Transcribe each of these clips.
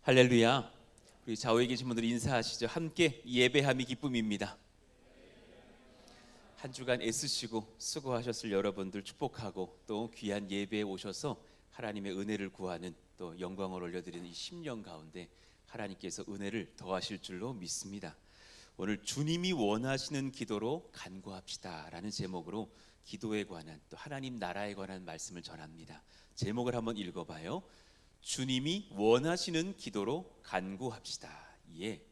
할렐루야. 우리 좌우에 계신 분들 인사하시죠. 함께 예배함이 기쁨입니다. 한 주간 애쓰시고 수고하셨을 여러분들 축복하고 또 귀한 예배에 오셔서 하나님의 은혜를 구하는 또 영광을 올려드리는 이 10년 가운데 하나님께서 은혜를 더하실 줄로 믿습니다. 오늘 주님이 원하시는 기도로 간구합시다 라는 제목으로 기도에 관한 또 하나님 나라에 관한 말씀을 전합니다. 제목을 한번 읽어봐요. 주님이 원하시는 기도로 간구합시다. 예.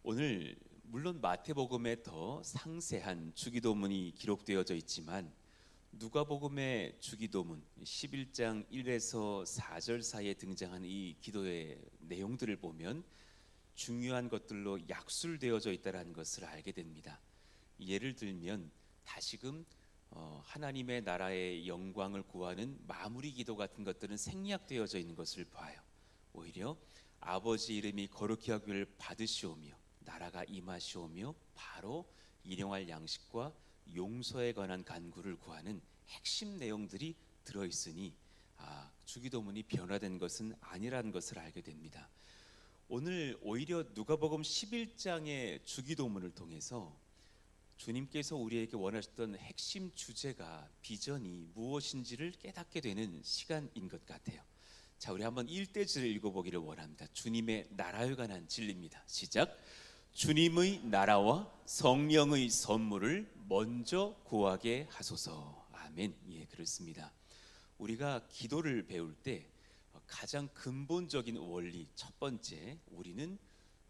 오늘 물론 마태복음에 더 상세한 주기도문이 기록되어져 있지만 누가복음의 주기도문 11장 1에서 4절 사이에 등장하는 이 기도의 내용들을 보면 중요한 것들로 약술되어져 있다는 것을 알게 됩니다. 예를 들면 다시금 하나님의 나라의 영광을 구하는 마무리 기도 같은 것들은 생략되어져 있는 것을 봐요. 오히려 아버지 이름이 거룩히 하기를 받으시오며 나라가 임하시오며 바로 일용할 양식과 용서에 관한 간구를 구하는 핵심 내용들이 들어있으니 주기도문이 변화된 것은 아니라는 것을 알게 됩니다. 오늘 오히려 누가복음 11장의 주기도문을 통해서 주님께서 우리에게 원하셨던 핵심 주제가 비전이 무엇인지를 깨닫게 되는 시간인 것 같아요. 자, 우리 한번 1대지를 읽어보기를 원합니다. 주님의 나라에 관한 진리입니다. 시작. 주님의 나라와 성령의 선물을 먼저 구하게 하소서. 아멘. 예, 그렇습니다. 우리가 기도를 배울 때 가장 근본적인 원리 첫 번째, 우리는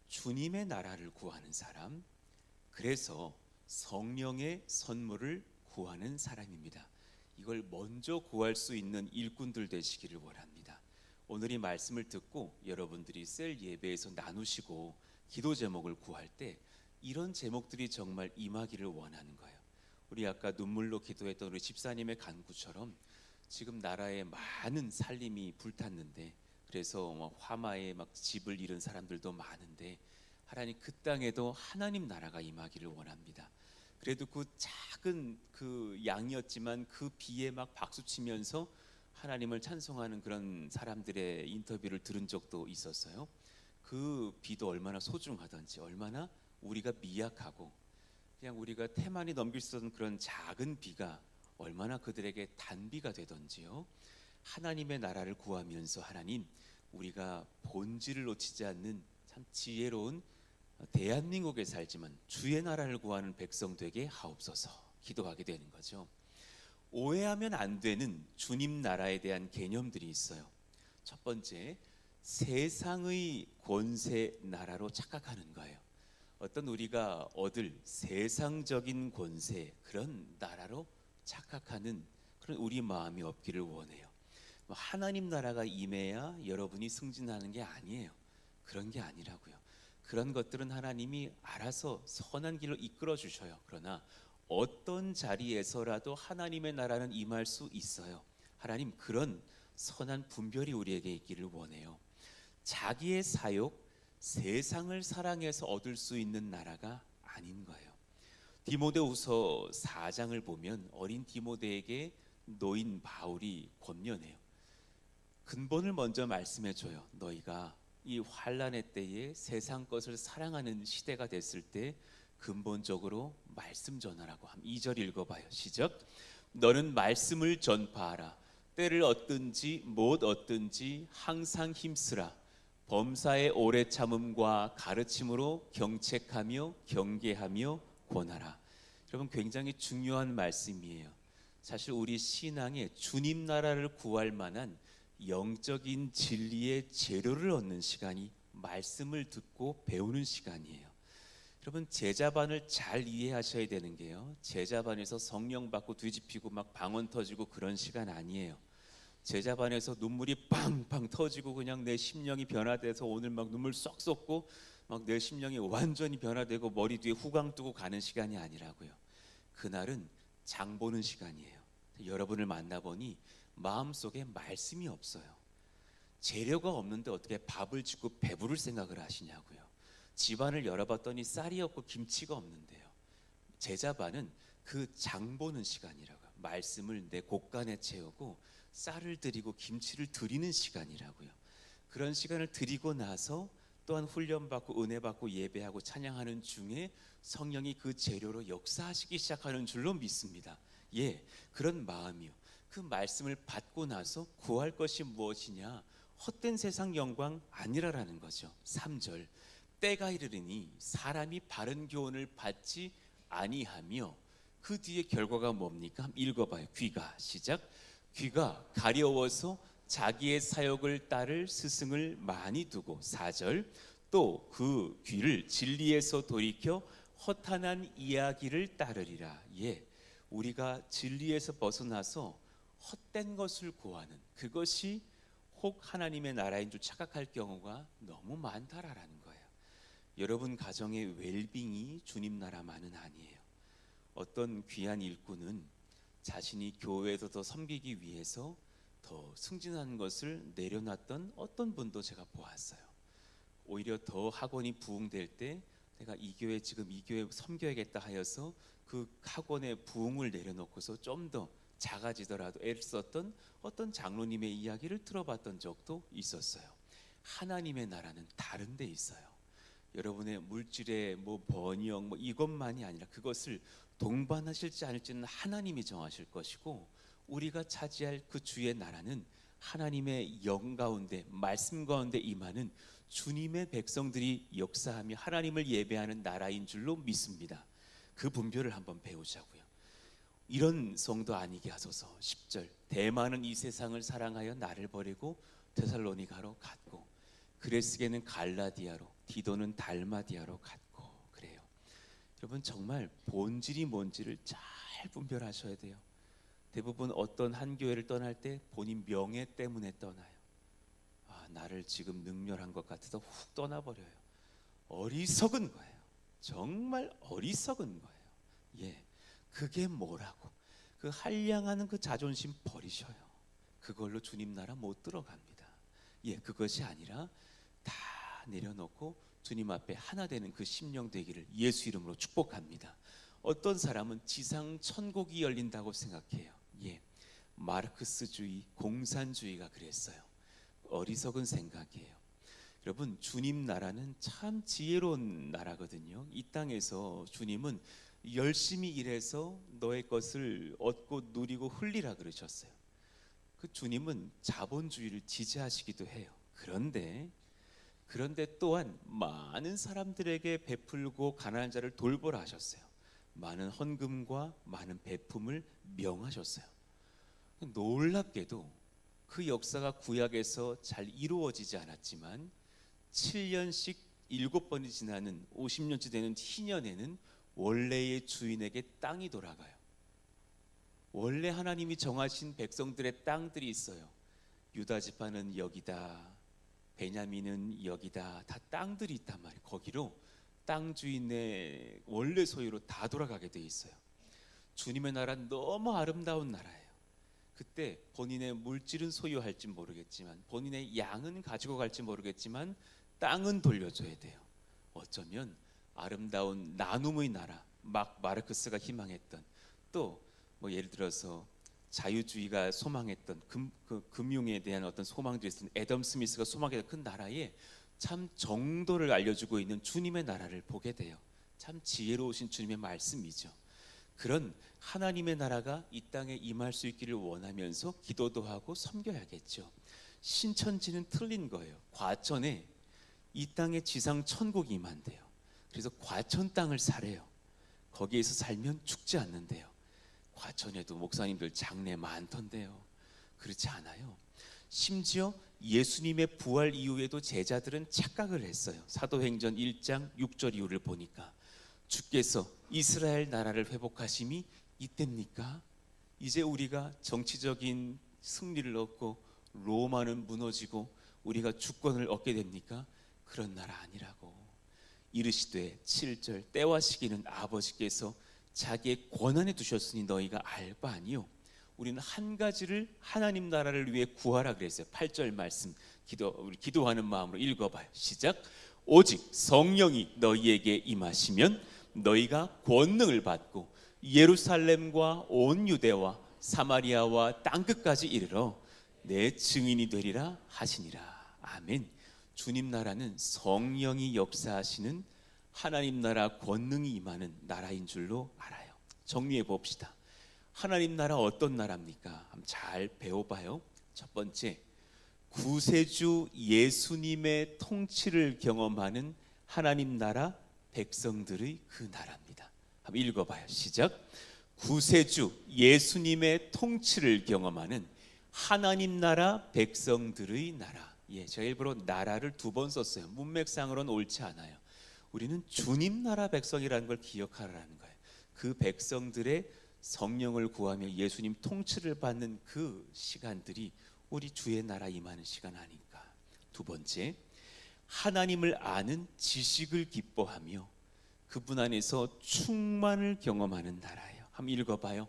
주님의 나라를 구하는 사람, 그래서 성령의 선물을 구하는 사람입니다. 이걸 먼저 구할 수 있는 일꾼들 되시기를 원합니다. 오늘 이 말씀을 듣고 여러분들이 셀 예배에서 나누시고 기도 제목을 구할 때 이런 제목들이 정말 임하기를 원하는 거예요. 우리 아까 눈물로 기도했던 우리 집사님의 간구처럼 지금 나라에 많은 살림이 불탔는데 그래서 화마에 집을 잃은 사람들도 많은데 하나님 그 땅에도 하나님 나라가 임하기를 원합니다. 그래도 그 작은 그 양이었지만 그 비에 박수치면서 하나님을 찬송하는 그런 사람들의 인터뷰를 들은 적도 있었어요. 그 비도 얼마나 소중하던지, 얼마나 우리가 미약하고 그냥 우리가 태만히 넘길 수 없는 그런 작은 비가 얼마나 그들에게 단비가 되던지요. 하나님의 나라를 구하면서 하나님, 우리가 본질을 놓치지 않는 참 지혜로운 대한민국에 살지만 주의 나라를 구하는 백성 되게 하옵소서 기도하게 되는 거죠. 오해하면 안 되는 주님 나라에 대한 개념들이 있어요. 첫 번째, 세상의 권세 나라로 착각하는 거예요. 어떤 우리가 얻을 세상적인 권세, 그런 나라로 착각하는 그런 우리 마음이 없기를 원해요. 하나님 나라가 임해야 여러분이 승진하는 게 아니에요. 그런 게 아니라고요. 그런 것들은 하나님이 알아서 선한 길로 이끌어 주셔요. 그러나 어떤 자리에서라도 하나님의 나라는 임할 수 있어요. 하나님 그런 선한 분별이 우리에게 있기를 원해요. 자기의 사욕, 세상을 사랑해서 얻을 수 있는 나라가 아닌 거예요. 디모데후서 4장을 보면 어린 디모데에게 노인 바울이 권면해요. 근본을 먼저 말씀해줘요. 너희가 이 환난의 때에 세상 것을 사랑하는 시대가 됐을 때 근본적으로 말씀 전하라고 함. 2절 읽어봐요. 시작. 너는 말씀을 전파하라. 때를 얻든지 못 얻든지 항상 힘쓰라. 범사의 오래 참음과 가르침으로 경책하며 경계하며 권하라. 여러분 굉장히 중요한 말씀이에요. 사실 우리 신앙에 주님 나라를 구할 만한 영적인 진리의 재료를 얻는 시간이 말씀을 듣고 배우는 시간이에요. 여러분 제자반을 잘 이해하셔야 되는 게요, 제자반에서 성령 받고 뒤집히고 방언 터지고 그런 시간 아니에요. 제자반에서 눈물이 빵빵 터지고 그냥 내 심령이 변화돼서 오늘 눈물 쏙 쏟고 내 심령이 완전히 변화되고 머리 뒤에 후광 뜨고 가는 시간이 아니라고요. 그날은 장 보는 시간이에요. 여러분을 만나보니 마음속에 말씀이 없어요. 재료가 없는데 어떻게 밥을 짓고 배부를 생각을 하시냐고요. 집안을 열어봤더니 쌀이 없고 김치가 없는데요. 제자반은 그 장 보는 시간이라고요. 말씀을 내 곳간에 채우고 쌀을 드리고 김치를 드리는 시간이라고요. 그런 시간을 드리고 나서 또한 훈련받고 은혜받고 예배하고 찬양하는 중에 성령이 그 재료로 역사하시기 시작하는 줄로 믿습니다. 예, 그런 마음이요. 그 말씀을 받고 나서 구할 것이 무엇이냐? 헛된 세상 영광 아니라라는 거죠. 3절, 때가 이르리니 사람이 바른 교훈을 받지 아니하며, 그 뒤에 결과가 뭡니까? 한번 읽어봐요. 귀가, 시작. 귀가 가려워서 자기의 사욕을 따를 스승을 많이 두고, 4절, 또 그 귀를 진리에서 돌이켜 허탄한 이야기를 따르리라. 예, 우리가 진리에서 벗어나서 헛된 것을 구하는, 그것이 혹 하나님의 나라인 줄 착각할 경우가 너무 많다라는 거예요. 여러분 가정의 웰빙이 주님 나라만은 아니에요. 어떤 귀한 일꾼은 자신이 교회에서 더 섬기기 위해서 더 승진하는 것을 내려놨던 어떤 분도 제가 보았어요. 오히려 더 학원이 부흥될 때 내가 이 교회 지금 이 교회 섬겨야겠다 하여서 그 학원의 부흥을 내려놓고서 좀 더 작아지더라도 애를 썼던 어떤 장로님의 이야기를 들어봤던 적도 있었어요. 하나님의 나라는 다른 데 있어요. 여러분의 물질의 번영 이것만이 아니라 그것을 동반하실지 않을지는 하나님이 정하실 것이고, 우리가 차지할 그 주의 나라는 하나님의 영 가운데 말씀 가운데 임하는 주님의 백성들이 역사하며 하나님을 예배하는 나라인 줄로 믿습니다. 그 분별을 한번 배우자고요. 이런 성도 아니게 하소서. 10절, 대만은 이 세상을 사랑하여 나를 버리고 데살로니가로 갔고, 그레스게는 갈라디아로, 디도는 달마디아로 갔고. 그래요. 여러분 정말 본질이 뭔지를 잘 분별하셔야 돼요. 대부분 어떤 한 교회를 떠날 때 본인 명예 때문에 떠나요. 나를 지금 능멸한 것 같아서 훅 떠나버려요. 어리석은 거예요. 정말 어리석은 거예요. 예, 그게 뭐라고? 그 한량하는 그 자존심 버리셔요. 그걸로 주님 나라 못 들어갑니다. 예, 그것이 아니라 다 내려놓고 주님 앞에 하나 되는 그 심령 되기를 예수 이름으로 축복합니다. 어떤 사람은 지상 천국이 열린다고 생각해요. 예, 마르크스주의, 공산주의가 그랬어요. 어리석은 생각이에요. 여러분 주님 나라는 참 지혜로운 나라거든요. 이 땅에서 주님은 열심히 일해서 너의 것을 얻고 누리고 흘리라 그러셨어요. 그 주님은 자본주의를 지지하시기도 해요. 그런데 또한 많은 사람들에게 베풀고 가난한 자를 돌보라 하셨어요. 많은 헌금과 많은 베품을 명하셨어요. 놀랍게도 그 역사가 구약에서 잘 이루어지지 않았지만 7년씩 7번이 지나는 50년째 되는 희년에는 원래의 주인에게 땅이 돌아가요. 원래 하나님이 정하신 백성들의 땅들이 있어요. 유다 지파는 여기다, 베냐민은 여기다, 다 땅들이 있단 말이에요. 거기로 땅 주인의 원래 소유로 다 돌아가게 돼 있어요. 주님의 나라는 너무 아름다운 나라예요. 그때 본인의 물질은 소유할지 모르겠지만, 본인의 양은 가지고 갈지 모르겠지만 땅은 돌려줘야 돼요. 어쩌면 아름다운 나눔의 나라, 마르크스가 희망했던, 또 예를 들어서 자유주의가 소망했던 금융에 대한 어떤 소망들이 있었던 애덤 스미스가 소망했던 그 나라에 참 정도를 알려주고 있는 주님의 나라를 보게 돼요. 참 지혜로우신 주님의 말씀이죠. 그런 하나님의 나라가 이 땅에 임할 수 있기를 원하면서 기도도 하고 섬겨야겠죠. 신천지는 틀린 거예요. 과천에 이 땅에 지상 천국이 임한대요. 그래서 과천 땅을 사래요. 거기에서 살면 죽지 않는데요. 과천에도 목사님들 장례 많던데요. 그렇지 않아요. 심지어 예수님의 부활 이후에도 제자들은 착각을 했어요. 사도행전 1장 6절 이후를 보니까 주께서 이스라엘 나라를 회복하심이 이때입니까? 이제 우리가 정치적인 승리를 얻고 로마는 무너지고 우리가 주권을 얻게 됩니까? 그런 나라 아니라고. 이르시되 7절, 때와 시기는 아버지께서 자기의 권한에 두셨으니 너희가 알 바 아니요. 우리는 한 가지를 하나님 나라를 위해 구하라 그랬어요. 8절 말씀 우리 기도하는 마음으로 읽어봐요. 시작. 오직 성령이 너희에게 임하시면 너희가 권능을 받고 예루살렘과 온 유대와 사마리아와 땅끝까지 이르러 내 증인이 되리라 하시니라. 아멘. 주님 나라는 성령이 역사하시는 하나님 나라 권능이 임하는 나라인 줄로 알아요. 정리해 봅시다. 하나님 나라 어떤 나라입니까? 한번 잘 배워봐요. 첫 번째, 구세주 예수님의 통치를 경험하는 하나님 나라 백성들의 그 나라입니다. 한번 읽어봐요. 시작. 구세주 예수님의 통치를 경험하는 하나님 나라 백성들의 나라. 제가 일부러 나라를 2번 썼어요. 문맥상으로는 옳지 않아요. 우리는 주님 나라 백성이라는 걸 기억하라는 거예요. 그 백성들의 성령을 구하며 예수님 통치를 받는 그 시간들이 우리 주의 나라 임하는 시간 아닌가. 2번째, 하나님을 아는 지식을 기뻐하며 그분 안에서 충만을 경험하는 나라예요. 한번 읽어봐요.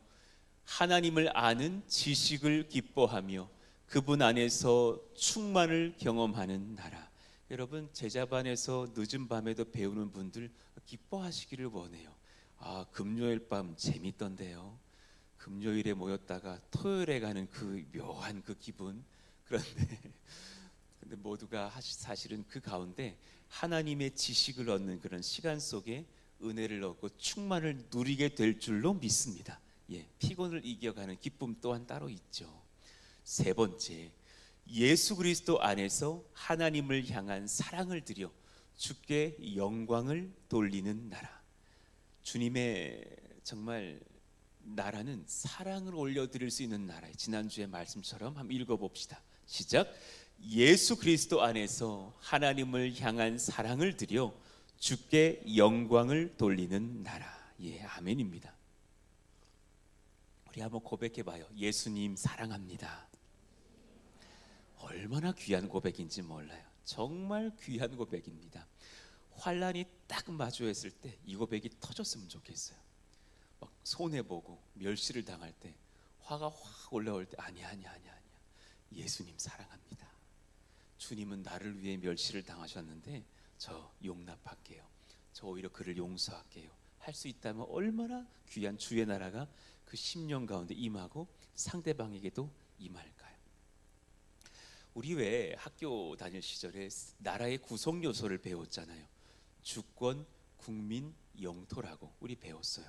하나님을 아는 지식을 기뻐하며 그분 안에서 충만을 경험하는 나라. 여러분, 제자반에서 늦은 밤에도 배우는 분들 기뻐하시기를 원해요. 금요일 밤 재밌던데요. 금요일에 모였다가 토요일에 가는 그 묘한 그 기분. 그런데 근데 모두가 사실은 그 가운데 하나님의 지식을 얻는 그런 시간 속에 은혜를 얻고 충만을 누리게 될 줄로 믿습니다. 피곤을 이겨가는 기쁨 또한 따로 있죠. 3번째, 예수 그리스도 안에서 하나님을 향한 사랑을 드려 주께 영광을 돌리는 나라. 주님의 정말 나라는 사랑을 올려드릴 수 있는 나라예요. 지난주의 말씀처럼 한번 읽어봅시다. 시작. 예수 그리스도 안에서 하나님을 향한 사랑을 드려 주께 영광을 돌리는 나라. 아멘입니다. 우리 한번 고백해봐요. 예수님 사랑합니다. 얼마나 귀한 고백인지 몰라요. 정말 귀한 고백입니다. 환란이 딱 마주했을 때 이 고백이 터졌으면 좋겠어요. 막 손해보고 멸시를 당할 때, 화가 확 올라올 때 아니야. 예수님 사랑합니다. 주님은 나를 위해 멸시를 당하셨는데 저 용납할게요. 저 오히려 그를 용서할게요. 할 수 있다면 얼마나 귀한 주의 나라가 그 10년 가운데 임하고 상대방에게도 임할까요? 우리 왜 학교 다닐 시절에 나라의 구성 요소를 배웠잖아요. 주권, 국민, 영토라고 우리 배웠어요.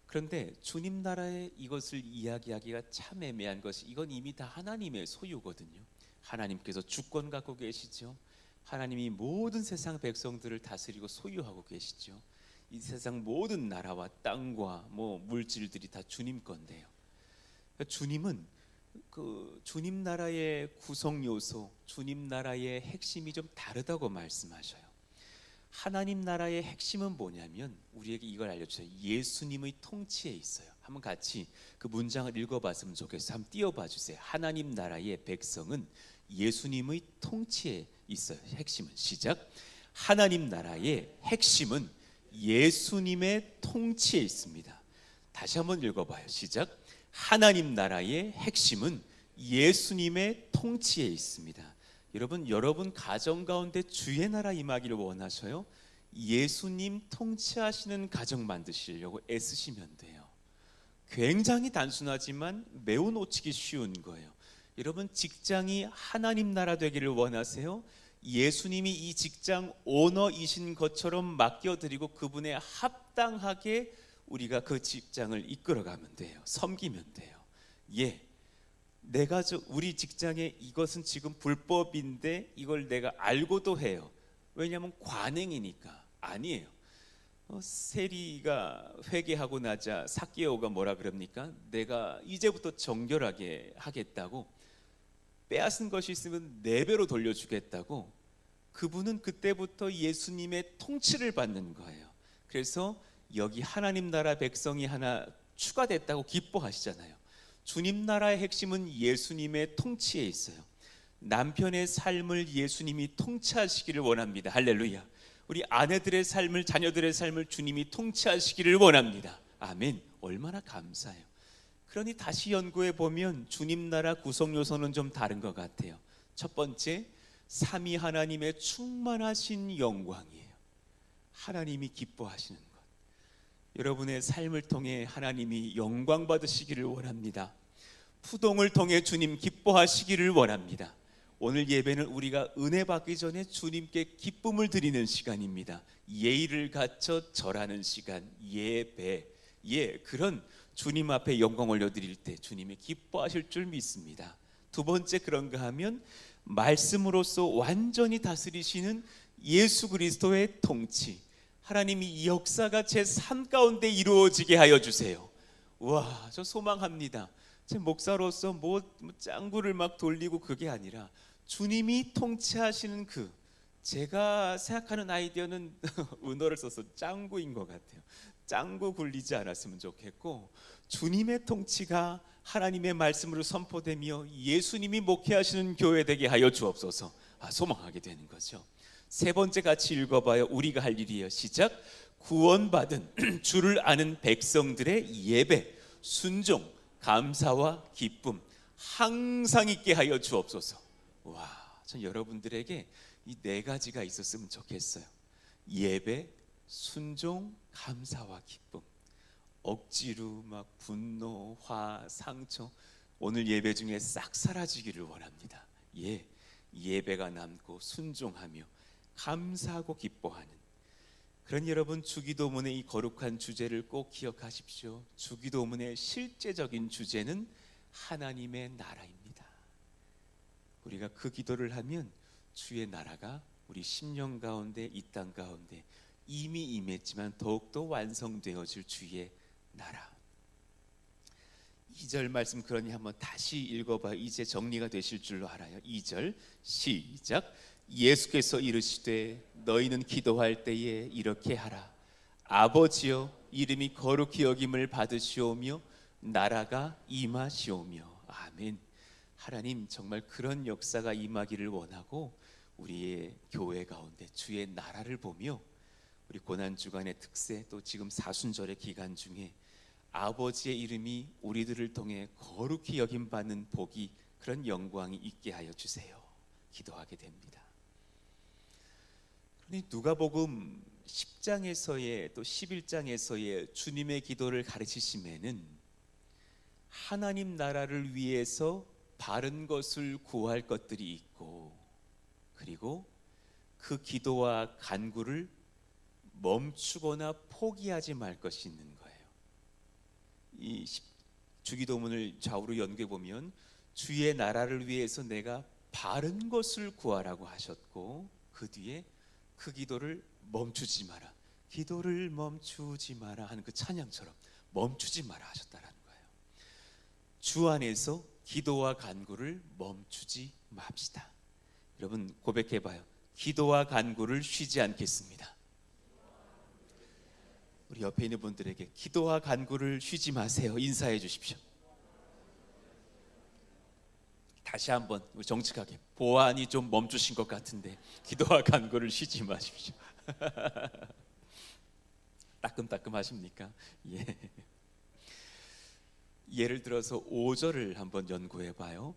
그런데 주님 나라의 이것을 이야기하기가 참 애매한 것이, 이건 이미 다 하나님의 소유거든요. 하나님께서 주권 갖고 계시죠. 하나님이 모든 세상 백성들을 다스리고 소유하고 계시죠. 이 세상 모든 나라와 땅과 물질들이 다 주님 건데요. 주님은 그 주님 나라의 구성 요소, 주님 나라의 핵심이 좀 다르다고 말씀하셔요. 하나님 나라의 핵심은 뭐냐면 우리에게 이걸 알려주세요. 예수님의 통치에 있어요. 한번 같이 그 문장을 읽어봤으면 좋겠어요. 한번 띄워봐 주세요. 하나님 나라의 백성은 예수님의 통치에 있어요. 핵심은 시작. 하나님 나라의 핵심은 예수님의 통치에 있습니다. 다시 한번 읽어봐요. 시작. 하나님 나라의 핵심은 예수님의 통치에 있습니다. 여러분 가정 가운데 주의 나라 임하기를 원하셔요? 예수님 통치하시는 가정 만드시려고 애쓰시면 돼요. 굉장히 단순하지만 매우 놓치기 쉬운 거예요. 여러분, 직장이 하나님 나라 되기를 원하세요? 예수님이 이 직장 오너이신 것처럼 맡겨드리고 그분에 합당하게 우리가 그 직장을 이끌어가면 돼요. 섬기면 돼요. 내가 우리 직장에 이것은 지금 불법인데 이걸 내가 알고도 해요. 왜냐하면 관행이니까. 아니에요. 세리가 회개하고 나자 삭개오가 뭐라 그럽니까? 내가 이제부터 정결하게 하겠다고, 빼앗은 것이 있으면 4배로 돌려주겠다고. 그분은 그때부터 예수님의 통치를 받는 거예요. 그래서 여기 하나님 나라 백성이 하나 추가됐다고 기뻐하시잖아요. 주님 나라의 핵심은 예수님의 통치에 있어요. 남편의 삶을 예수님이 통치하시기를 원합니다. 할렐루야. 우리 아내들의 삶을, 자녀들의 삶을 주님이 통치하시기를 원합니다. 아멘. 얼마나 감사해요. 그러니 다시 연구해 보면 주님 나라 구성 요소는 좀 다른 것 같아요. 첫 번째, 삼위 하나님의 충만하신 영광이에요. 하나님이 기뻐하시는 것. 여러분의 삶을 통해 하나님이 영광 받으시기를 원합니다. 푸동을 통해 주님 기뻐하시기를 원합니다. 오늘 예배는 우리가 은혜 받기 전에 주님께 기쁨을 드리는 시간입니다. 예의를 갖춰 절하는 시간, 예배. 그런 주님 앞에 영광 올려드릴 때 주님이 기뻐하실 줄 믿습니다. 두 번째, 그런가 하면 말씀으로서 완전히 다스리시는 예수 그리스도의 통치, 하나님이 이 역사가 제 삶 가운데 이루어지게 하여 주세요. 와, 저 소망합니다. 제 목사로서 뭐 짱구를 막 돌리고 그게 아니라 주님이 통치하시는 제가 생각하는 아이디어는 은어를 써서 짱구인 것 같아요. 짱구 굴리지 않았으면 좋겠고, 주님의 통치가 하나님의 말씀으로 선포되며 예수님이 목회하시는 교회 되게 하여 주옵소서. 소망하게 되는 거죠. 세 번째 같이 읽어봐요. 우리가 할 일이에요. 시작. 구원받은 주를 아는 백성들의 예배, 순종, 감사와 기쁨 항상 있게 하여 주옵소서. 와, 전 여러분들에게 이 네 가지가 있었으면 좋겠어요. 예배, 순종, 감사와 기쁨. 억지로 막 분노, 화, 상처 오늘 예배 중에 싹 사라지기를 원합니다. 예배가 남고 순종하며 감사하고 기뻐하는 그런 여러분, 주기도문의 이 거룩한 주제를 꼭 기억하십시오. 주기도문의 실제적인 주제는 하나님의 나라입니다. 우리가 그 기도를 하면 주의 나라가 우리 심령 가운데, 이 땅 가운데 이미 임했지만 더욱더 완성되어질 주의 나라. 2절 말씀 그러니 한번 다시 읽어봐. 이제 정리가 되실 줄로 알아요. 2절 시작. 예수께서 이르시되 너희는 기도할 때에 이렇게 하라. 아버지여, 이름이 거룩히 여김을 받으시오며 나라가 임하시오며. 아멘. 하나님, 정말 그런 역사가 임하기를 원하고 우리의 교회 가운데 주의 나라를 보며 우리 고난주간의 특세, 또 지금 사순절의 기간 중에 아버지의 이름이 우리들을 통해 거룩히 여김받는 복이, 그런 영광이 있게 하여 주세요. 기도하게 됩니다. 그러니 누가복음 10장에서의 또 11장에서의 주님의 기도를 가르치심에는 하나님 나라를 위해서 바른 것을 구할 것들이 있고, 그리고 그 기도와 간구를 멈추거나 포기하지 말 것이 있는 거예요. 이 주기도문을 좌우로 연구해 보면 주의 나라를 위해서 내가 바른 것을 구하라고 하셨고, 그 뒤에 그 기도를 멈추지 마라, 기도를 멈추지 마라 하는 그 찬양처럼 멈추지 마라 하셨다라는 거예요. 주 안에서 기도와 간구를 멈추지 맙시다. 여러분 고백해 봐요. 기도와 간구를 쉬지 않겠습니다. 우리 옆에 있는 분들에게 기도와 간구를 쉬지 마세요. 인사해 주십시오. 다시 한번 우리 정직하게, 보안이 좀 멈추신 것 같은데 기도와 간구를 쉬지 마십시오. 따끔따끔 하십니까? 예를 들어서 5절을 한번 연구해 봐요.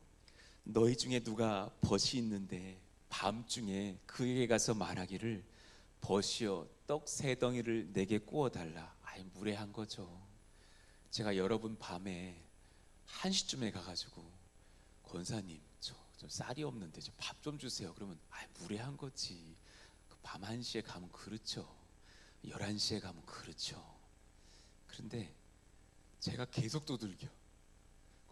너희 중에 누가 벗이 있는데 밤중에 그에게 가서 말하기를 벗이여 떡 3덩이를 내게 구워달라. 무례한 거죠. 제가 여러분 밤에 1시쯤에 가가지고 권사님 저 쌀이 없는데 저 밥 좀 주세요. 그러면 무례한 거지. 밤 1시에 가면 그렇죠. 11시에 가면 그렇죠. 그런데 제가 계속 두들겨.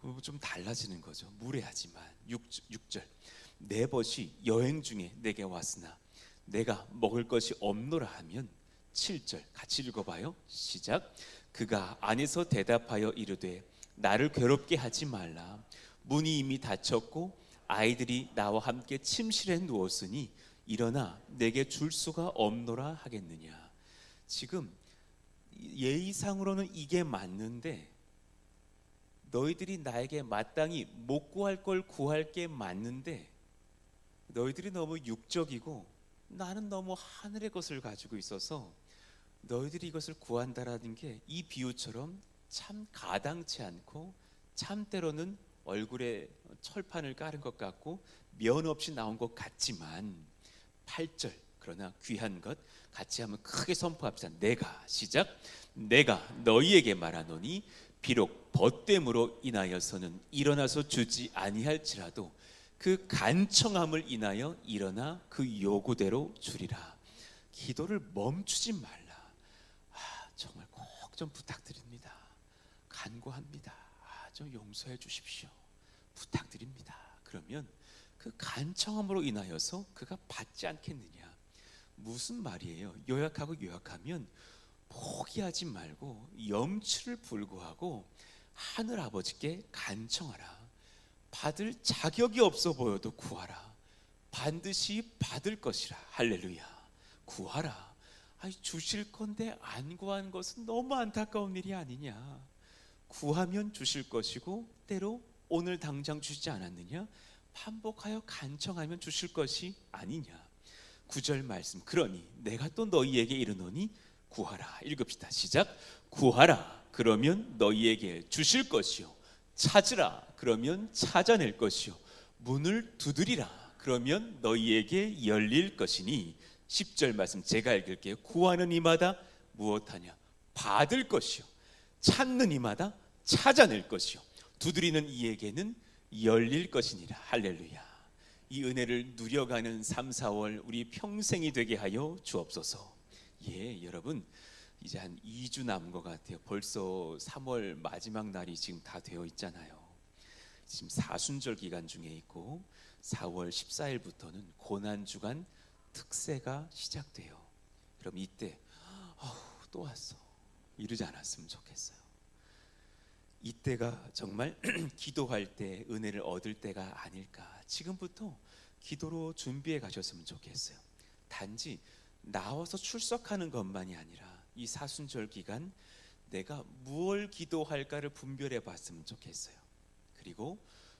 그러면 좀 달라지는 거죠. 무례하지만. 6절 내 벗이 여행 중에 내게 왔으나 내가 먹을 것이 없노라 하면. 7절 같이 읽어봐요. 시작. 그가 안에서 대답하여 이르되 나를 괴롭게 하지 말라. 문이 이미 닫혔고 아이들이 나와 함께 침실에 누웠으니 일어나 내게 줄 수가 없노라 하겠느냐. 지금 예의상으로는 이게 맞는데 너희들이 나에게 마땅히 못 구할 걸 구할 게 맞는데 너희들이 너무 육적이고 나는 너무 하늘의 것을 가지고 있어서 너희들이 이것을 구한다라는 게 이 비유처럼 참 가당치 않고 참 때로는 얼굴에 철판을 깔은 것 같고 면 없이 나온 것 같지만 8절 그러나 귀한 것 같이 한번 크게 선포합시다. 내가 시작. 내가 너희에게 말하노니 비록 벗됨으로 인하여서는 일어나서 주지 아니할지라도 그 간청함을 인하여 일어나 그 요구대로 주리라. 기도를 멈추지 말라. 정말 꼭 좀 부탁드립니다. 간구합니다. 좀 용서해 주십시오. 부탁드립니다. 그러면 그 간청함으로 인하여서 그가 받지 않겠느냐. 무슨 말이에요? 요약하면 포기하지 말고 염치를 불구하고 하늘 아버지께 간청하라. 받을 자격이 없어 보여도 구하라. 반드시 받을 것이라. 할렐루야. 구하라. 주실 건데 안 구한 것은 너무 안타까운 일이 아니냐. 구하면 주실 것이고 때로 오늘 당장 주시지 않았느냐. 반복하여 간청하면 주실 것이 아니냐. 9절 말씀. 그러니 내가 또 너희에게 이르노니 구하라. 읽읍시다. 시작. 구하라. 그러면 너희에게 주실 것이요. 찾으라. 그러면 찾아낼 것이요. 문을 두드리라. 그러면 너희에게 열릴 것이니. 10절 말씀 제가 읽을게요. 구하는 이마다 무엇하냐? 받을 것이요. 찾는 이마다 찾아낼 것이요. 두드리는 이에게는 열릴 것이니라. 할렐루야. 이 은혜를 누려가는 3, 4월 우리 평생이 되게 하여 주옵소서. 여러분 이제 한 2주 남은 것 같아요. 벌써 3월 마지막 날이 지금 다 되어 있잖아요. 지금 사순절 기간 중에 있고 4월 14일부터는 고난주간 특세가 시작돼요. 그럼 이때 또 왔어 이러지 않았으면 좋겠어요. 이때가 정말 기도할 때 은혜를 얻을 때가 아닐까. 지금부터 기도로 준비해 가셨으면 좋겠어요. 단지 나와서 출석하는 것만이 아니라 이 사순절 기간 내가 무엇을 기도할까를 분별해 봤으면 좋겠어요. 그리고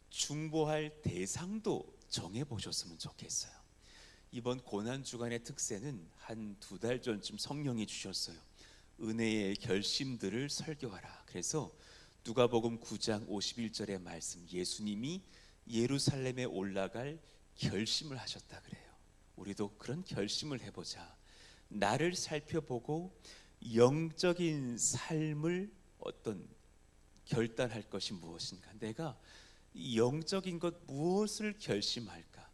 중보할 대상도 정해 보셨으면 좋겠어요. 이번 고난주간의 특세는 한 2달 전쯤 성령이 주셨어요. 은혜의 결심들을 설교하라. 그래서 누가복음 9장 51절의 말씀, 예수님이 예루살렘에 올라갈 결심을 하셨다 그래요. 우리도 그런 결심을 해보자. 나를 살펴보고 영적인 삶을 어떤 결단할 것이 무엇인가. 내가 영적인 것 무엇을 결심할까.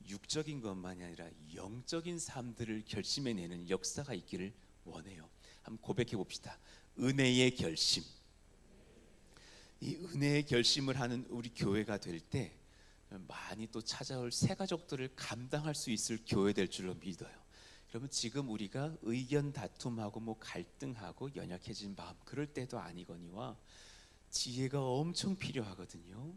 육적인 것만이 아니라 영적인 삶들을 결심해내는 역사가 있기를 원해요. 한번 고백해 봅시다. 은혜의 결심. 이 은혜의 결심을 하는 우리 교회가 될 때 많이 또 찾아올 새 가족들을 감당할 수 있을 교회 될 줄로 믿어요. 여러분 지금 우리가 의견 다툼하고 갈등하고 연약해진 마음 그럴 때도 아니거니와 지혜가 엄청 필요하거든요.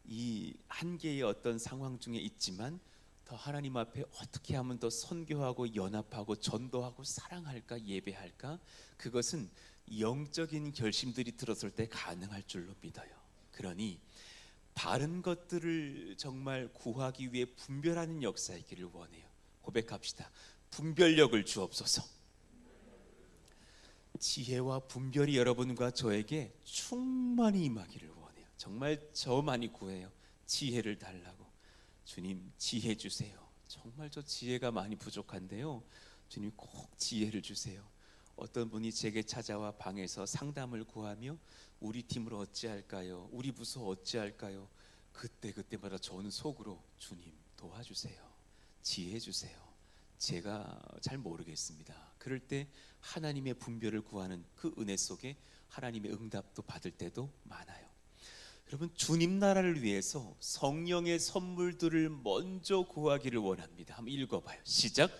이 한계의 어떤 상황 중에 있지만 더 하나님 앞에 어떻게 하면 더 선교하고 연합하고 전도하고 사랑할까 예배할까. 그것은 영적인 결심들이 들었을 때 가능할 줄로 믿어요. 그러니 바른 것들을 정말 구하기 위해 분별하는 역사이기를 원해요. 고백합시다. 분별력을 주옵소서. 지혜와 분별이 여러분과 저에게 충만히 임하기를 원해요. 정말 저 많이 구해요. 지혜를 달라고. 주님 지혜 주세요. 정말 저 지혜가 많이 부족한데요. 주님 꼭 지혜를 주세요. 어떤 분이 제게 찾아와 방에서 상담을 구하며 우리 팀을 어찌할까요? 우리 부서 어찌할까요? 그때마다 저는 속으로 주님 도와주세요. 지혜 주세요. 제가 잘 모르겠습니다. 그럴 때 하나님의 분별을 구하는 그 은혜 속에 하나님의 응답도 받을 때도 많아요. 여러분 주님 나라를 위해서 성령의 선물들을 먼저 구하기를 원합니다. 한번 읽어봐요. 시작.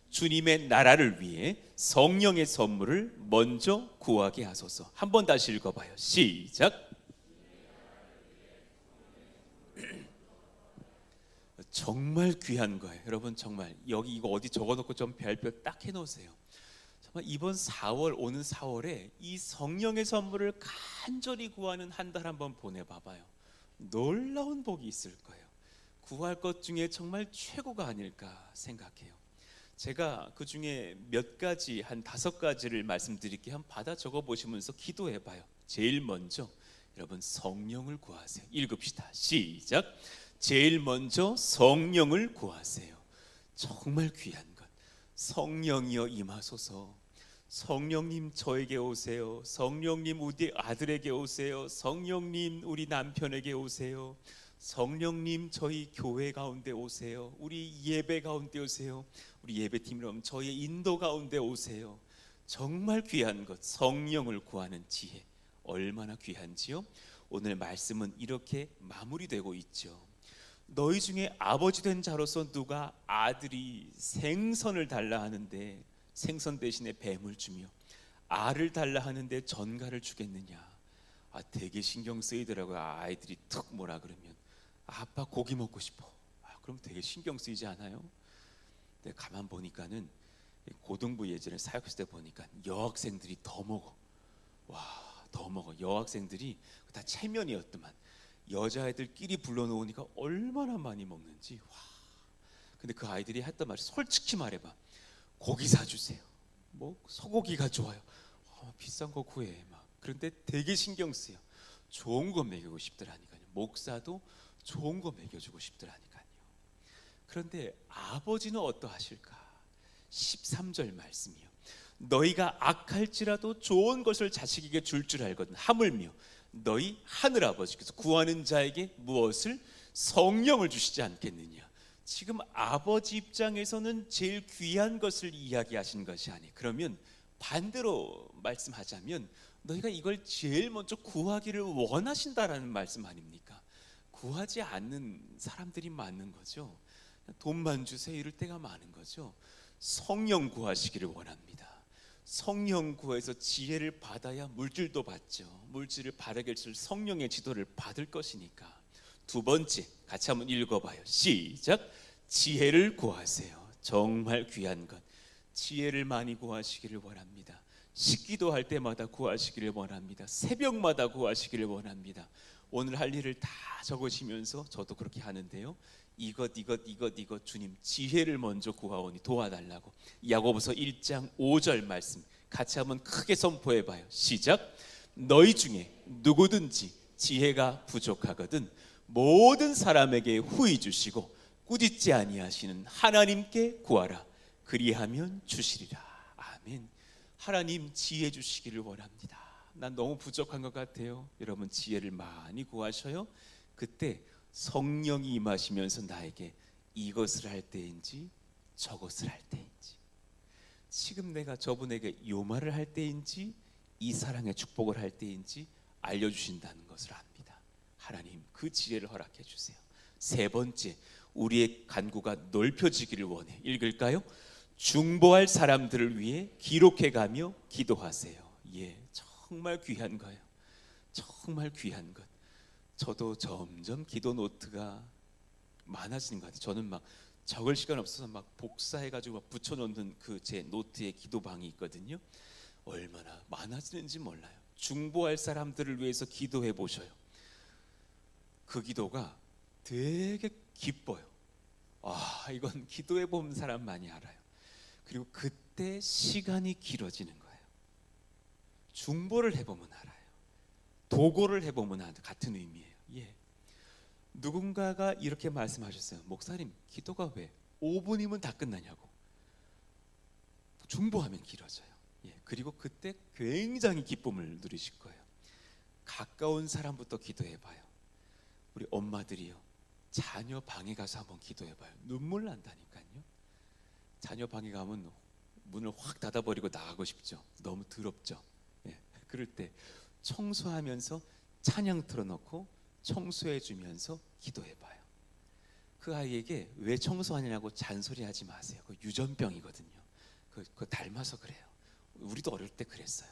주님의 나라를 위해 성령의 선물을 먼저 구하게 하소서. 한번 다시 읽어봐요. 시작. 정말 귀한 거예요. 여러분 정말 여기 이거 어디 적어놓고 좀 별표 딱 해놓으세요. 정말 이번 4월 오는 4월에 이 성령의 선물을 간절히 구하는 한 달 한번 보내봐봐요. 놀라운 복이 있을 거예요. 구할 것 중에 정말 최고가 아닐까 생각해요. 제가 그 중에 몇 가지 한 5가지를 말씀드릴게요. 한번 받아 적어 보시면서 기도해봐요. 제일 먼저 여러분 성령을 구하세요. 읽읍시다. 시작. 제일 먼저 성령을 구하세요. 정말 귀한 것. 성령이여 임하소서. 성령님 저에게 오세요. 성령님 우리 아들에게 오세요. 성령님 우리 남편에게 오세요. 성령님 저희 교회 가운데 오세요. 우리 예배 가운데 오세요. 우리 예배팀이라면 저희 인도 가운데 오세요. 정말 귀한 것, 성령을 구하는 지혜 얼마나 귀한지요. 오늘 말씀은 이렇게 마무리되고 있죠. 너희 중에 아버지 된 자로서 누가 아들이 생선을 달라 하는데 생선 대신에 뱀을 주며 알을 달라 하는데 전갈을 주겠느냐. 되게 신경 쓰이더라고요. 아이들이 툭 뭐라 그러면 아빠 고기 먹고 싶어. 그럼 되게 신경 쓰이지 않아요? 근데 가만 보니까는 고등부 예전에 사역했을 때 보니까 여학생들이 더 먹어. 더 먹어. 여학생들이 다 체면이었더만 여자애들끼리 불러놓으니까 얼마나 많이 먹는지. 근데 그 아이들이 했던 말이 솔직히 말해봐. 고기 사주세요. 뭐 소고기가 좋아요. 비싼 거 구해. 그런데 되게 신경 쓰여. 좋은 거 먹이고 싶더라니까요. 목사도 좋은 거 먹여주고 싶더라니까요. 그런데 아버지는 어떠하실까? 13절 말씀이요. 너희가 악할지라도 좋은 것을 자식에게 줄 알거든. 하물며 너희 하늘 아버지께서 구하는 자에게 무엇을? 성령을 주시지 않겠느냐. 지금 아버지 입장에서는 제일 귀한 것을 이야기하신 것이 아니. 그러면 반대로 말씀하자면 너희가 이걸 제일 먼저 구하기를 원하신다라는 말씀 아닙니까? 구하지 않는 사람들이 많은 거죠. 돈만 주세요 이럴 때가 많은 거죠. 성령 구하시기를 원합니다. 성령 구해서 지혜를 받아야 물질도 받죠. 물질을 바르게 줄 성령의 지도를 받을 것이니까. 두 번째 같이 한번 읽어봐요. 시작. 지혜를 구하세요. 정말 귀한 것. 지혜를 많이 구하시기를 원합니다. 식기도 할 때마다 구하시기를 원합니다. 새벽마다 구하시기를 원합니다. 오늘 할 일을 다 적으시면서 저도 그렇게 하는데요. 이것 주님 지혜를 먼저 구하오니 도와달라고. 야고보서 1장 5절 말씀 같이 한번 크게 선포해봐요. 시작. 너희 중에 누구든지 지혜가 부족하거든 모든 사람에게 후히 주시고 꾸짖지 아니하시는 하나님께 구하라. 그리하면 주시리라. 아멘. 하나님 지혜 주시기를 원합니다. 난 너무 부족한 것 같아요. 여러분 지혜를 많이 구하셔요. 그때 성령이 임하시면서 나에게 이것을 할 때인지 저것을 할 때인지, 지금 내가 저분에게 요 말을 할 때인지 이 사랑의 축복을 할 때인지 알려주신다는 것을 압니다. 하나님 그 지혜를 허락해 주세요. 세 번째, 우리의 간구가 넓혀지기를 원해. 읽을까요? 중보할 사람들을 위해 기록해가며 기도하세요. 정말 귀한 거예요. 정말 귀한 것. 저도 점점 기도 노트가 많아지는 것 같아요. 저는 막 적을 시간 없어서 막 복사해가지고 막 붙여놓는 그 제 노트에 기도방이 있거든요. 얼마나 많아지는지 몰라요. 중보할 사람들을 위해서 기도해 보셔요. 그 기도가 되게 기뻐요. 이건 기도해 본 사람만이 알아요. 그리고 그때 시간이 길어지는 거예요. 중보를 해보면 알아요. 도고를 해보면 같은 의미예요. 누군가가 이렇게 말씀하셨어요. 목사님 기도가 왜 5분이면 다 끝나냐고. 중보하면 길어져요. 그리고 그때 굉장히 기쁨을 누리실 거예요. 가까운 사람부터 기도해봐요. 우리 엄마들이요, 자녀 방에 가서 한번 기도해봐요. 눈물 난다니까요. 자녀 방에 가면 문을 확 닫아버리고 나가고 싶죠. 너무 더럽죠. 그럴 때 청소하면서 찬양 틀어놓고 청소해주면서 기도해봐요. 그 아이에게 왜 청소하냐고 잔소리하지 마세요. 그 유전병이거든요. 그거 닮아서 그래요. 우리도 어릴 때 그랬어요.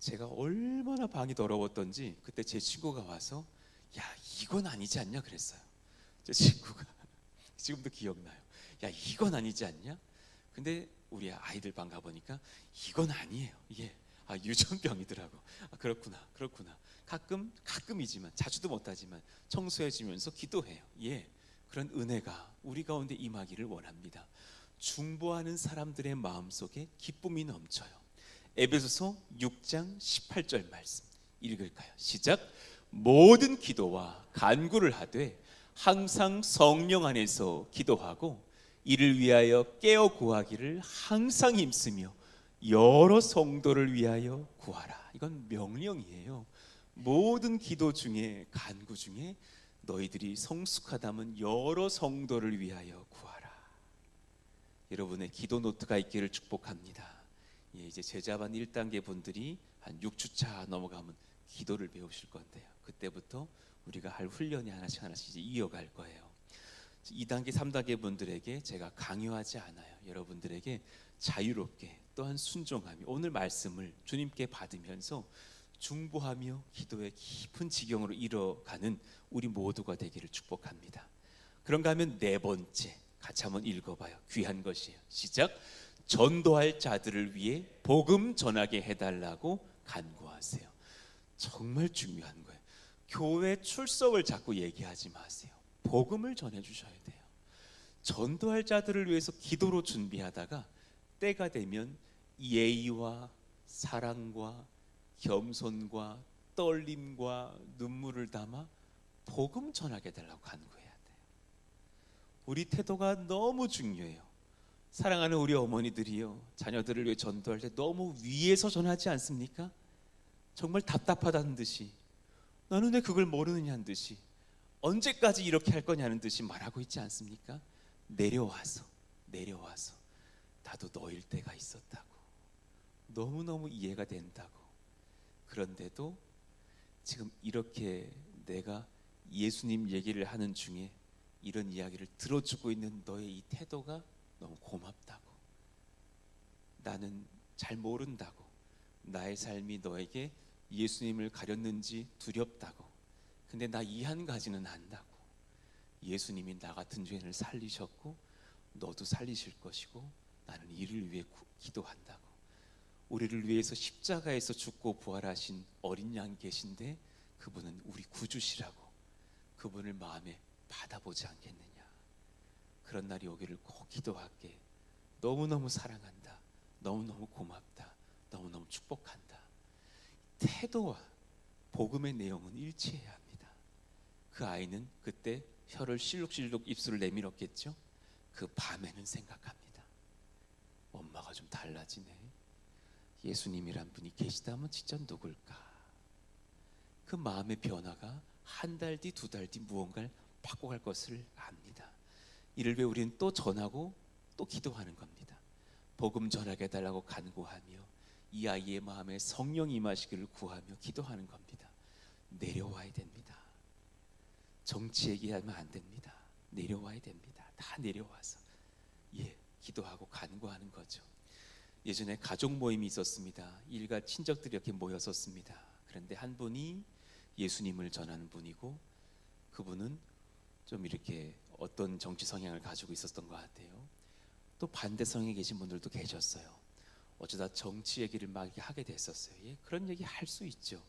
제가 얼마나 방이 더러웠던지 그때 제 친구가 와서 야 이건 아니지 않냐 그랬어요. 제 친구가 지금도 기억나요. 야 이건 아니지 않냐? 근데 우리 아이들 방 가보니까 이건 아니에요. 유전병이더라고. 그렇구나. 가끔이지만 자주도 못하지만 청소해주면서 기도해요. 그런 은혜가 우리 가운데 임하기를 원합니다. 중보하는 사람들의 마음속에 기쁨이 넘쳐요. 에베소서 6장 18절 말씀 읽을까요? 시작. 모든 기도와 간구를 하되 항상 성령 안에서 기도하고 이를 위하여 깨어 구하기를 항상 힘쓰며 여러 성도를 위하여 구하라. 이건 명령이에요. 모든 기도 중에 간구 중에 너희들이 성숙하다면 여러 성도를 위하여 구하라. 여러분의 기도 노트가 있기를 축복합니다. 이제 제자반 1단계 분들이 한 6주차 넘어가면 기도를 배우실 건데요. 그때부터 우리가 할 훈련이 하나씩 이제 이어갈 거예요. 2단계, 3단계 분들에게 제가 강요하지 않아요. 여러분들에게 자유롭게 또한 순종하며 오늘 말씀을 주님께 받으면서 중보하며 기도의 깊은 지경으로 이뤄가는 우리 모두가 되기를 축복합니다. 그런가 하면 네 번째 같이 한번 읽어봐요. 귀한 것이에요. 시작. 전도할 자들을 위해 복음 전하게 해달라고 간구하세요. 정말 중요한 거예요. 교회 출석을 자꾸 얘기하지 마세요. 복음을 전해주셔야 돼요. 전도할 자들을 위해서 기도로 준비하다가 때가 되면 예의와 사랑과 겸손과 떨림과 눈물을 담아 복음 전하게 해달라고 간구해야 돼요. 우리 태도가 너무 중요해요. 사랑하는 우리 어머니들이요, 자녀들을 위해 전도할 때 너무 위에서 전하지 않습니까? 정말 답답하다는 듯이, 너는 왜 그걸 모르느냐는 듯이, 언제까지 이렇게 할 거냐는 듯이 말하고 있지 않습니까? 내려와서 나도 너일 때가 있었다고, 너무너무 이해가 된다고. 그런데도 지금 이렇게 내가 예수님 얘기를 하는 중에 이런 이야기를 들어주고 있는 너의 이 태도가 너무 고맙다고, 나는 잘 모른다고, 나의 삶이 너에게 예수님을 가렸는지 두렵다고, 근데 나 이 한 가지는 안다고, 예수님이 나 같은 죄인을 살리셨고 너도 살리실 것이고 나는 이를 위해 기도한다고. 우리를 위해서 십자가에서 죽고 부활하신 어린 양 계신데 그분은 우리 구주시라고, 그분을 마음에 받아보지 않겠느냐. 그런 날이 오기를 꼭 기도할게. 너무너무 사랑한다, 너무너무 고맙다, 너무너무 축복한다. 태도와 복음의 내용은 일치해야 합니다. 그 아이는 그때 혀를 실룩실룩 입술을 내밀었겠죠. 그 밤에는 생각합니다. 엄마가 좀 달라지네. 예수님이란 분이 계시다면 진짜 누굴까? 그 마음의 변화가 한 달 뒤, 두 달 뒤 무언가를 바꿔갈 것을 압니다. 이를 위해 우리는 또 전하고 또 기도하는 겁니다. 복음 전하게 해달라고 간구하며 이 아이의 마음에 성령 임하시기를 구하며 기도하는 겁니다. 내려와야 됩니다. 정치 얘기하면 안 됩니다. 내려와야 됩니다. 다 내려와서 기도하고 간구하는 거죠. 예전에 가족 모임이 있었습니다. 일가 친척들이 이렇게 모였었습니다. 그런데 한 분이 예수님을 전하는 분이고, 그분은 좀 이렇게 어떤 정치 성향을 가지고 있었던 것 같아요. 또 반대 성향에 계신 분들도 계셨어요. 어쩌다 정치 얘기를 막 하게 됐었어요. 그런 얘기 할 수 있죠.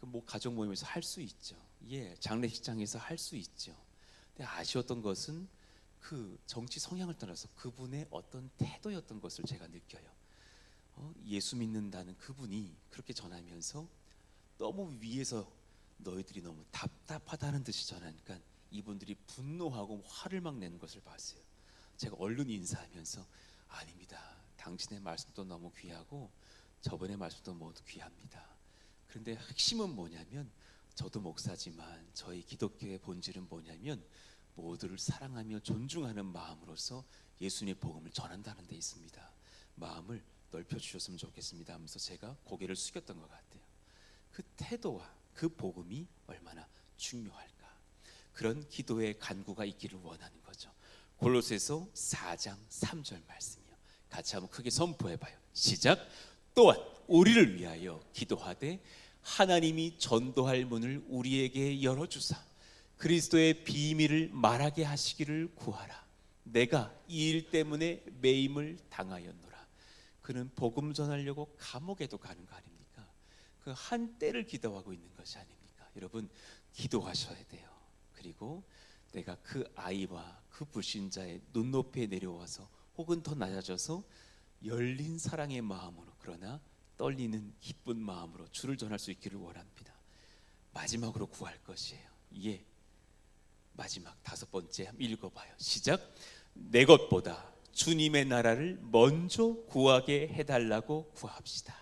뭐 가족 모임에서 할 수 있죠. 장례식장에서 할 수 있죠. 근데 아쉬웠던 것은 그 정치 성향을 떠나서 그분의 어떤 태도였던 것을 제가 느껴요. 예수 믿는다는 그분이 그렇게 전하면서 너무 위에서 너희들이 너무 답답하다는 듯이 전하니까 이분들이 분노하고 화를 막 내는 것을 봤어요. 제가 얼른 인사하면서 아닙니다. 당신의 말씀도 너무 귀하고 저번의 말씀도 모두 귀합니다. 그런데 핵심은 뭐냐면, 저도 목사지만 저희 기독교의 본질은 뭐냐면 모두를 사랑하며 존중하는 마음으로서 예수님의 복음을 전한다는 데 있습니다. 마음을 넓혀주셨으면 좋겠습니다 하면서 제가 고개를 숙였던 것 같아요. 그 태도와 그 복음이 얼마나 중요할까. 그런 기도의 간구가 있기를 원하는 거죠. 골로새서 4장 3절 말씀이요. 같이 한번 크게 선포해봐요. 시작. 또한 우리를 위하여 기도하되 하나님이 전도할 문을 우리에게 열어주사 그리스도의 비밀을 말하게 하시기를 구하라. 내가 이 일 때문에 매임을 당하였노라. 그는 복음 전하려고 감옥에도 가는 거 아닙니까? 그 한때를 기도하고 있는 것이 아닙니까? 여러분, 기도하셔야 돼요. 그리고 내가 그 아이와 그 불신자의 눈높이에 내려와서 혹은 더 낮아져서 열린 사랑의 마음으로, 그러나 떨리는 기쁜 마음으로 주를 전할 수 있기를 원합니다. 마지막으로 구할 것이에요. 마지막 5번째 한번 읽어봐요. 시작. 내 것보다 주님의 나라를 먼저 구하게 해달라고 구합시다.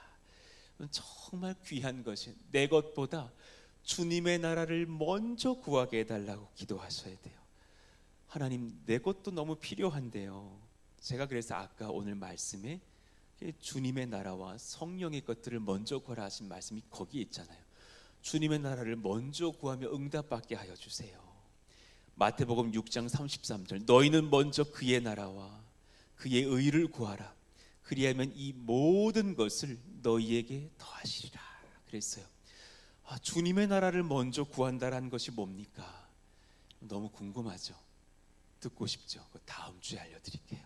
정말 귀한 것이, 내 것보다 주님의 나라를 먼저 구하게 해달라고 기도하셔야 돼요. 하나님, 내 것도 너무 필요한데요. 제가 그래서 아까 오늘 말씀에 주님의 나라와 성령의 것들을 먼저 구하라 하신 말씀이 거기에 있잖아요. 주님의 나라를 먼저 구하며 응답받게 하여 주세요. 마태복음 6장 33절, 너희는 먼저 그의 나라와 그의 의를 구하라. 그리하면 이 모든 것을 너희에게 더하시리라 그랬어요. 주님의 나라를 먼저 구한다라는 것이 뭡니까? 너무 궁금하죠? 듣고 싶죠? 다음 주에 알려드릴게요.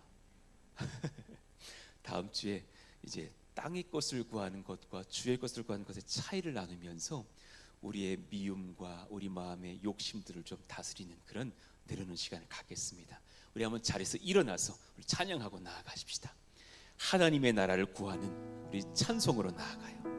다음 주에 이제 땅의 것을 구하는 것과 주의 것을 구하는 것의 차이를 나누면서 우리의 미움과 우리 마음의 욕심들을 좀 다스리는 그런 내려놓는 시간을 갖겠습니다. 우리 한번 자리에서 일어나서 우리 찬양하고 나아가십시다. 하나님의 나라를 구하는 우리 찬송으로 나아가요.